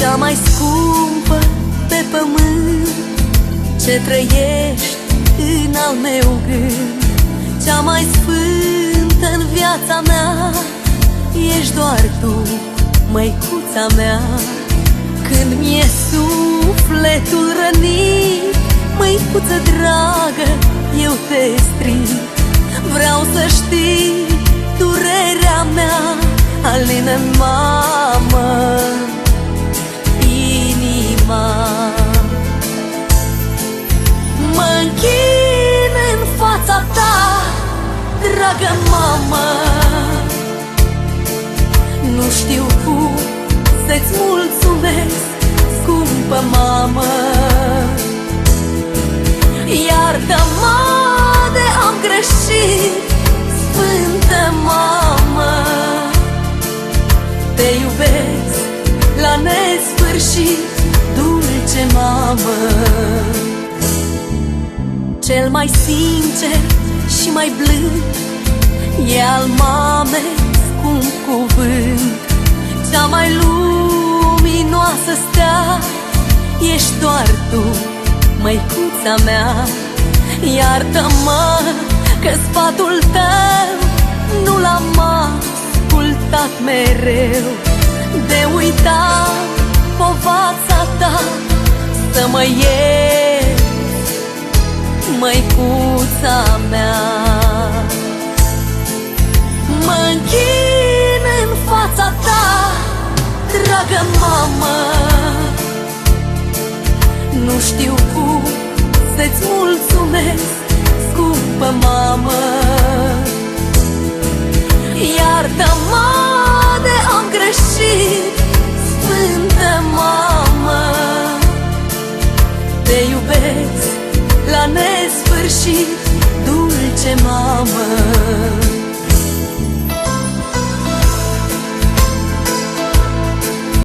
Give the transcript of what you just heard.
cea mai scumpă pe pământ, ce trăiești în al meu gând. Cea mai sfântă în viața mea ești doar tu, măicuța mea. Când mi-e sufletul rănit, măicuță dragă, eu te strig. Vreau să știi durerea mea, alină-n mamă inima. Mă-nchin în fața ta, dragă mamă, nu știu cum să-ți mulțumesc, scumpă mamă. Iartă-mă de am greșit, sfântă mamă. Te iubesc la nesfârșit, dulce mamă. Cel mai sincer și mai blând e al mamei scump cuvânt. Cea mai luminoasă stea ești doar tu, măicuța mea. Iartă-mă că sfatul tău nu l-am ascultat mereu. De uitat povața ta, să mă ierți, măicuța mea. Mă-nchin în fața ta, dragă mamă, nu știu cum să-ți mulțumesc, scumpă mamă. Iartă-mă de am greșit, sfântă mamă. Te iubesc la nesfârșit, dulce mamă.